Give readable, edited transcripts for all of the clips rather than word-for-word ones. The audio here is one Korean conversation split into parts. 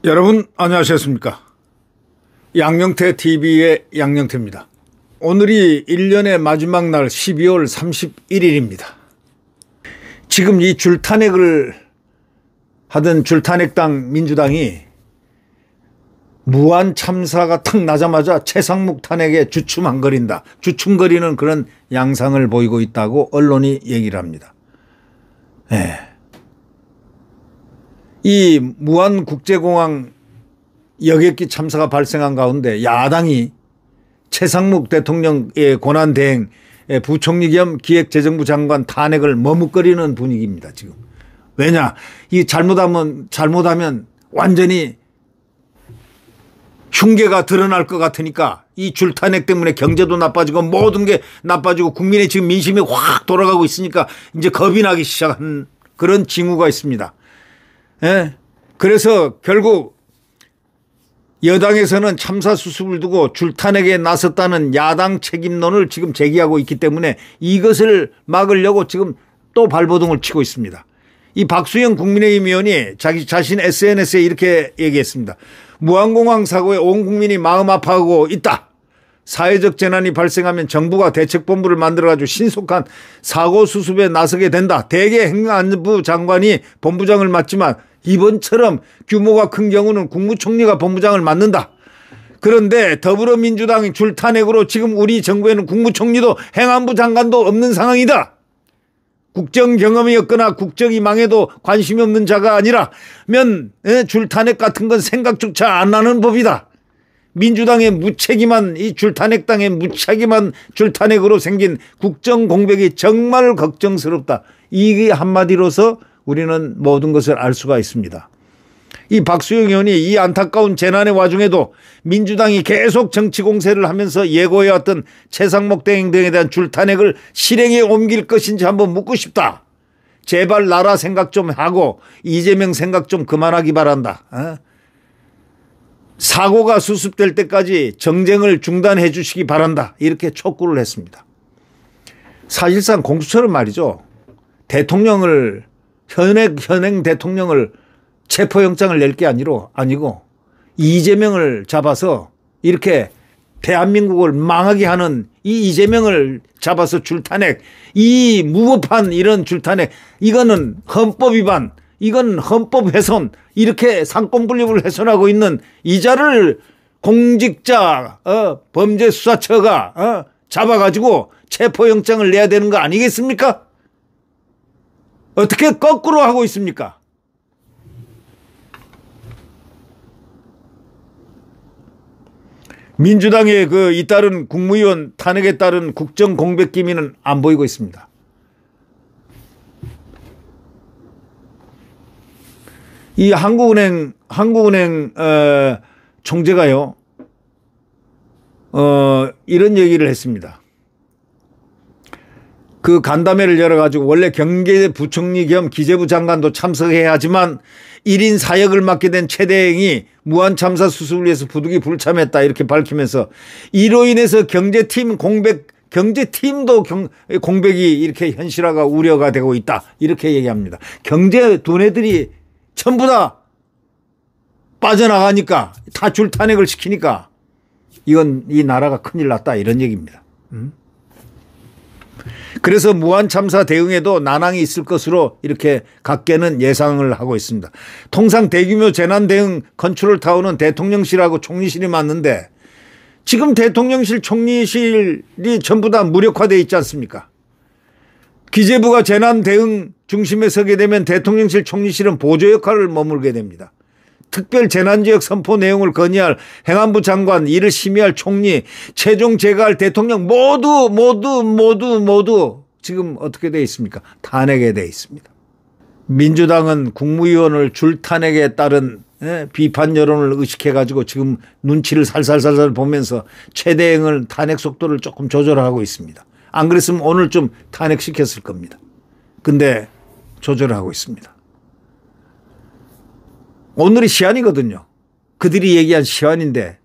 여러분 안녕하셨습니까? 양영태 TV의 양영태입니다. 오늘이 1년의 마지막 날 12월 31일입니다. 지금 이 줄탄핵을 하던 줄탄핵당 민주당이 무한 참사가 탁 나자마자 최상목 탄핵에 주춤거린다. 주춤거리는 그런 양상을 보이고 있다고 언론이 얘기를 합니다. 네. 이 무안국제공항 여객기 참사가 발생한 가운데 야당이 최상목 대통령의 권한대행 부총리 겸 기획재정부 장관 탄핵을 머뭇거리는 분위기입니다. 지금. 왜냐? 이 잘못하면 완전히 흉계가 드러날 것 같으니까 이 줄탄핵 때문에 경제도 나빠지고 모든 게 나빠지고 국민의 지금 민심이 확 돌아가고 있으니까 이제 겁이 나기 시작한 그런 징후가 있습니다. 예. 그래서 결국 여당에서는 참사 수습을 두고 줄탄핵에 나섰다는 야당 책임론을 지금 제기하고 있기 때문에 이것을 막으려고 지금 또 발버둥을 치고 있습니다. 이 박수영 국민의힘 의원이 자신 SNS에 이렇게 얘기했습니다. 무안공항 사고에 온 국민이 마음 아파하고 있다. 사회적 재난이 발생하면 정부가 대책본부를 만들어가지고 신속한 사고 수습에 나서게 된다. 대개 행안부 장관이 본부장을 맡지만 이번처럼 규모가 큰 경우는 국무총리가 본부장을 맡는다. 그런데 더불어민주당이 줄탄핵으로 지금 우리 정부에는 국무총리도 행안부 장관도 없는 상황이다. 국정 경험이 없거나 국정이 망해도 관심이 없는 자가 아니라면 줄탄핵 같은 건 생각조차 안 나는 법이다. 민주당의 무책임한 이 줄탄핵당의 무책임한 줄탄핵으로 생긴 국정 공백이 정말 걱정스럽다. 이게 한마디로서 우리는 모든 것을 알 수가 있습니다. 이 박수영 의원이 이 안타까운 재난의 와중에도 민주당이 계속 정치 공세를 하면서 예고해왔던 최상목 대행 등에 대한 줄탄핵을 실행에 옮길 것인지 한번 묻고 싶다. 제발 나라 생각 좀 하고 이재명 생각 좀 그만하기 바란다. 사고가 수습될 때까지 정쟁을 중단해 주시기 바란다. 이렇게 촉구를 했습니다. 사실상 공수처는 말이죠. 대통령을 현행 대통령을 체포영장을 낼 게 아니고 이재명을 잡아서 이렇게 대한민국을 망하게 하는 이 이재명을 잡아서 줄탄핵, 이 무법한 이런 줄탄핵, 이거는 헌법 위반, 이건 헌법 훼손, 이렇게 상권분립을 훼손하고 있는 이자를 공직자 범죄수사처가 잡아가지고 체포영장을 내야 되는 거 아니겠습니까? 어떻게 거꾸로 하고 있습니까? 민주당의 그 잇따른 국무위원 탄핵에 따른 국정 공백 기미는 안 보이고 있습니다. 이 한국은행 총재가요, 이런 얘기를 했습니다. 그 간담회를 열어가지고 원래 경제부총리 겸 기재부 장관도 참석해야 하지만 1인 사역을 맡게 된 최 대행이 무한 참사 수습을 위해서 부득이 불참했다 이렇게 밝히면서 이로 인해서 경제팀도 공백이 이렇게 현실화가 우려가 되고 있다 이렇게 얘기합니다. 경제 두뇌들이 전부 다 빠져나가니까 다 줄탄핵을 시키니까 이건 이 나라가 큰일 났다 이런 얘기입니다. 그래서 무한 참사 대응에도 난항이 있을 것으로 이렇게 각계는 예상을 하고 있습니다. 통상 대규모 재난 대응 컨트롤 타워는 대통령실하고 총리실이 맞는데 지금 대통령실 총리실이 전부 다 무력화되어 있지 않습니까? 기재부가 재난 대응 중심에 서게 되면 대통령실 총리실은 보조 역할을 머물게 됩니다. 특별 재난지역 선포 내용을 건의할 행안부 장관, 이를 심의할 총리, 최종 제거할 대통령 모두 지금 어떻게 되어 있습니까? 탄핵에 되어 있습니다. 민주당은 국무위원을 줄탄핵에 따른 비판 여론을 의식해가지고 지금 눈치를 살살살살 보면서 최대행을 탄핵 속도를 조금 조절하고 있습니다. 안 그랬으면 오늘 좀 탄핵시켰을 겁니다. 근데 조절하고 있습니다. 오늘이 시한이거든요. 그들이 얘기한 시한인데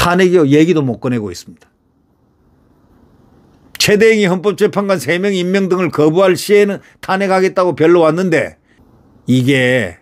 탄핵 얘기도 못 꺼내고 있습니다. 최대행이 헌법재판관 3명 임명 등을 거부할 시에는 탄핵하겠다고 별로 왔는데 이게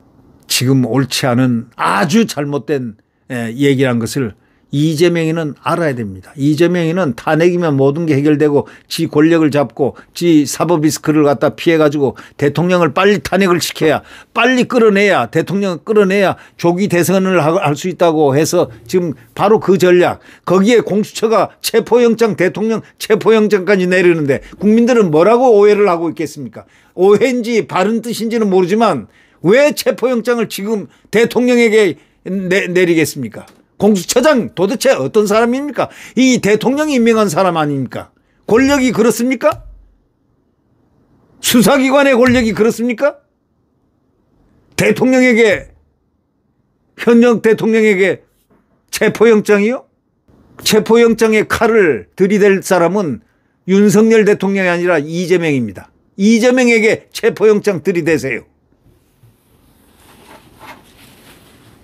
지금 옳지 않은 아주 잘못된 얘기란 것을 이재명이는 알아야 됩니다. 이재명이는 탄핵이면 모든 게 해결되고 지 권력을 잡고 지 사법 리스크를 갖다 피해가지고 대통령을 빨리 탄핵을 시켜야 빨리 끌어내야 대통령을 끌어내야 조기 대선을 할 수 있다고 해서 지금 바로 그 전략 거기에 공수처가 체포영장 대통령 체포영장까지 내리는데 국민들은 뭐라고 오해를 하고 있겠습니까? 오해인지 바른 뜻인지는 모르지만 왜 체포영장을 지금 대통령에게 내리겠습니까? 공수처장 도대체 어떤 사람입니까? 이 대통령이 임명한 사람 아닙니까? 권력이 그렇습니까? 수사기관의 권력이 그렇습니까? 대통령에게 현역 대통령에게 체포영장이요? 체포영장의 칼을 들이댈 사람은 윤석열 대통령이 아니라 이재명입니다. 이재명에게 체포영장 들이대세요.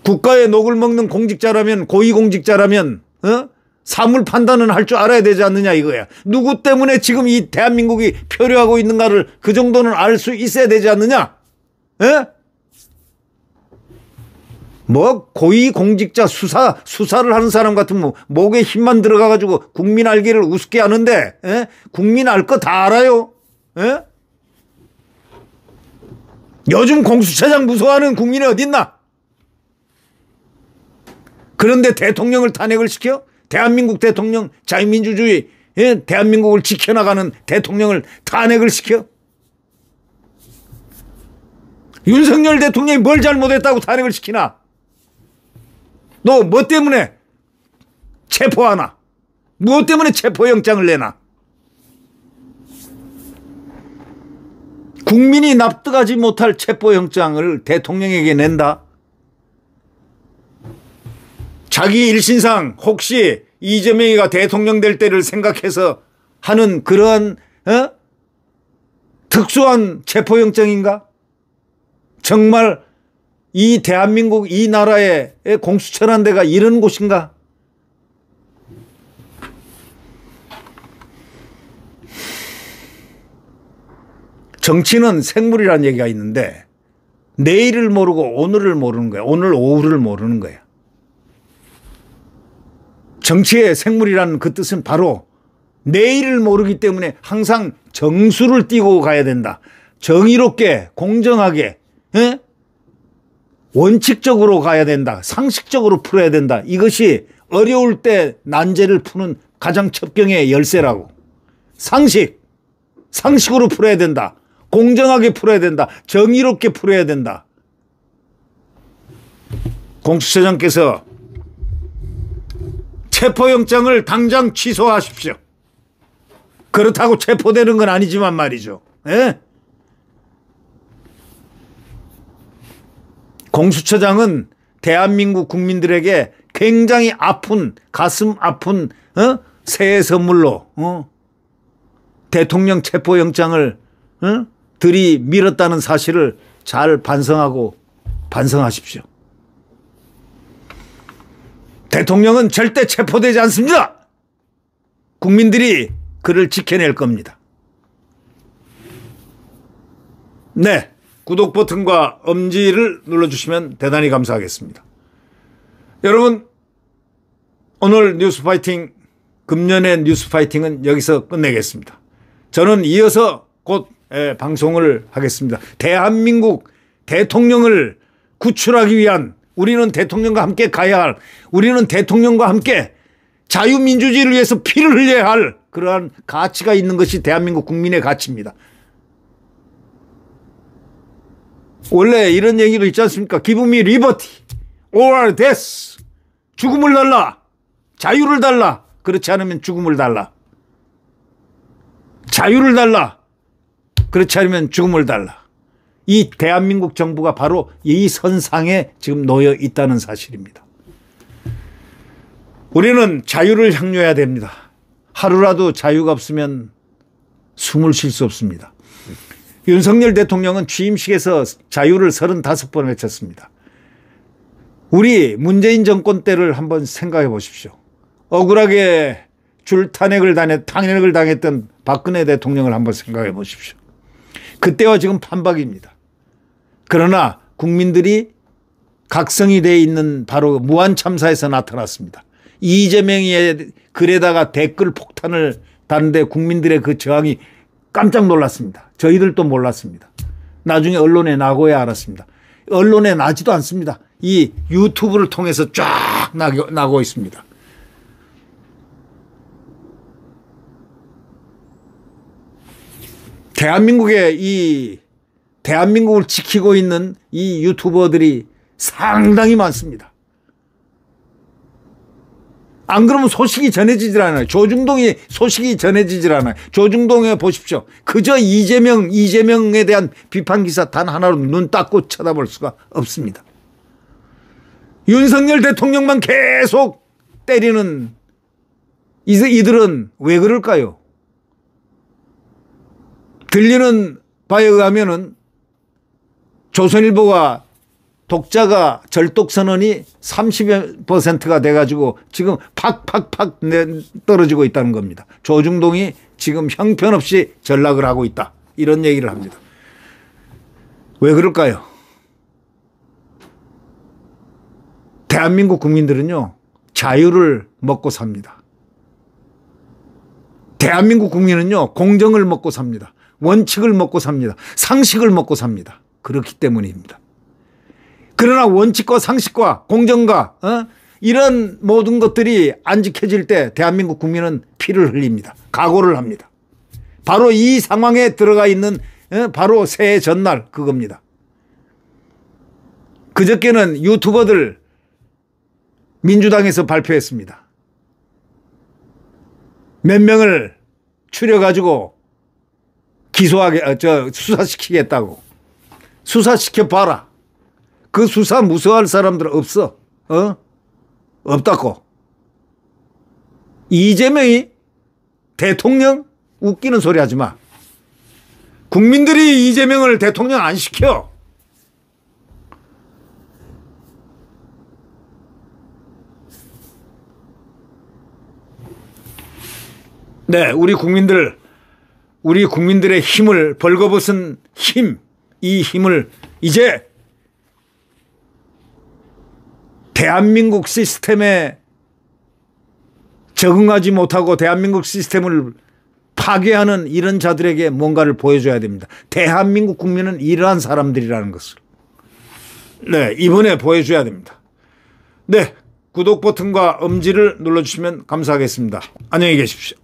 국가의 녹을 먹는 공직자라면 고위공직자라면 사물 판단은 할 줄 알아야 되지 않느냐 이거야. 누구 때문에 지금 이 대한민국이 표류하고 있는가를 그 정도는 알 수 있어야 되지 않느냐. 뭐 고위공직자 수사를 하는 사람 같으면 목에 힘만 들어가 가지고 국민 알기를 우습게 하는데 국민 알 거 다 알아요. 요즘 공수처장 무서워하는 국민이 어딨나. 그런데 대통령을 탄핵을 시켜? 대한민국 대통령 자유민주주의 대한민국을 지켜나가는 대통령을 탄핵을 시켜? 윤석열 대통령이 뭘 잘못했다고 탄핵을 시키나? 너 뭐 때문에 체포하나? 무엇 때문에 체포영장을 내나? 국민이 납득하지 못할 체포영장을 대통령에게 낸다? 자기 일신상 혹시 이재명이가 대통령 될 때를 생각해서 하는 그러한 특수한 체포영장인가? 정말 이 대한민국 이 나라의 공수처란 데가 이런 곳인가? 정치는 생물이라는 얘기가 있는데 내일을 모르고 오늘을 모르는 거야. 오늘 오후를 모르는 거야. 정치의 생물이라는 그 뜻은 바로 내일을 모르기 때문에 항상 정수를 띄고 가야 된다. 정의롭게 공정하게 원칙적으로 가야 된다. 상식적으로 풀어야 된다. 이것이 어려울 때 난제를 푸는 가장 첩경의 열쇠라고. 상식으로 풀어야 된다. 공정하게 풀어야 된다. 정의롭게 풀어야 된다. 공수처장께서 체포영장을 당장 취소하십시오. 그렇다고 체포되는 건 아니지만 말이죠. 공수처장은 대한민국 국민들에게 굉장히 아픈 가슴 아픈 새해 선물로 대통령 체포영장을 들이밀었다는 사실을 잘 반성하십시오. 대통령은 절대 체포되지 않습니다. 국민들이 그를 지켜낼 겁니다. 네, 구독 버튼과 엄지를 눌러주시면 대단히 감사하겠습니다. 여러분, 오늘 뉴스파이팅, 금년의 뉴스파이팅은 여기서 끝내겠습니다. 저는 이어서 곧 방송을 하겠습니다. 대한민국 대통령을 구출하기 위한 우리는 대통령과 함께 가야 할, 우리는 대통령과 함께 자유민주주의를 위해서 피를 흘려야 할 그러한 가치가 있는 것이 대한민국 국민의 가치입니다. 원래 이런 얘기도 있지 않습니까? Give me liberty or death. 죽음을 달라. 자유를 달라. 그렇지 않으면 죽음을 달라. 자유를 달라. 그렇지 않으면 죽음을 달라. 이 대한민국 정부가 바로 이 선상에 지금 놓여 있다는 사실입니다. 우리는 자유를 향유해야 됩니다. 하루라도 자유가 없으면 숨을 쉴 수 없습니다. 윤석열 대통령은 취임식에서 자유를 35번 외쳤습니다. 우리 문재인 정권 때를 한번 생각해 보십시오. 억울하게 탄핵을 당했던 박근혜 대통령을 한번 생각해 보십시오. 그때와 지금 판박입니다. 그러나 국민들이 각성이 되어 있는 바로 무한참사에서 나타났습니다. 이재명의 글에다가 댓글 폭탄을 다는데 국민들의 그 저항이 깜짝 놀랐습니다. 저희들도 몰랐습니다. 나중에 언론에 나고야 알았습니다. 언론에 나지도 않습니다. 이 유튜브를 통해서 쫙 나고 있습니다. 대한민국을 지키고 있는 이 유튜버들이 상당히 많습니다. 안 그러면 소식이 전해지질 않아요. 조중동이 소식이 전해지질 않아요. 조중동에 보십시오. 그저 이재명에 대한 비판 기사 단 하나로 눈 닦고 쳐다볼 수가 없습니다. 윤석열 대통령만 계속 때리는 이들은 왜 그럴까요? 들리는 바에 의하면은 조선일보가 독자가 절독선언이 30%가 돼가지고 지금 팍팍팍 떨어지고 있다는 겁니다. 조중동이 지금 형편없이 전락을 하고 있다. 이런 얘기를 합니다. 왜 그럴까요? 대한민국 국민들은요, 자유를 먹고 삽니다. 대한민국 국민은요, 공정을 먹고 삽니다. 원칙을 먹고 삽니다. 상식을 먹고 삽니다. 그렇기 때문입니다. 그러나 원칙과 상식과 공정과 이런 모든 것들이 안 지켜질 때 대한민국 국민은 피를 흘립니다. 각오를 합니다. 바로 이 상황에 들어가 있는 바로 새해 전날 그겁니다. 그저께는 유튜버들 민주당에서 발표했습니다. 몇 명을 추려가지고 수사시키겠다고. 수사시켜봐라. 그 수사 무서워할 사람들 없어. 없다고. 이재명이 대통령? 웃기는 소리 하지 마. 국민들이 이재명을 대통령 안 시켜. 네, 우리 국민들의 힘을 벌거벗은 이 힘을 이제 대한민국 시스템에 적응하지 못하고 대한민국 시스템을 파괴하는 이런 자들에게 뭔가를 보여줘야 됩니다. 대한민국 국민은 이러한 사람들이라는 것을. 네, 이번에 보여줘야 됩니다. 네, 구독 버튼과 엄지를 눌러주시면 감사하겠습니다. 안녕히 계십시오.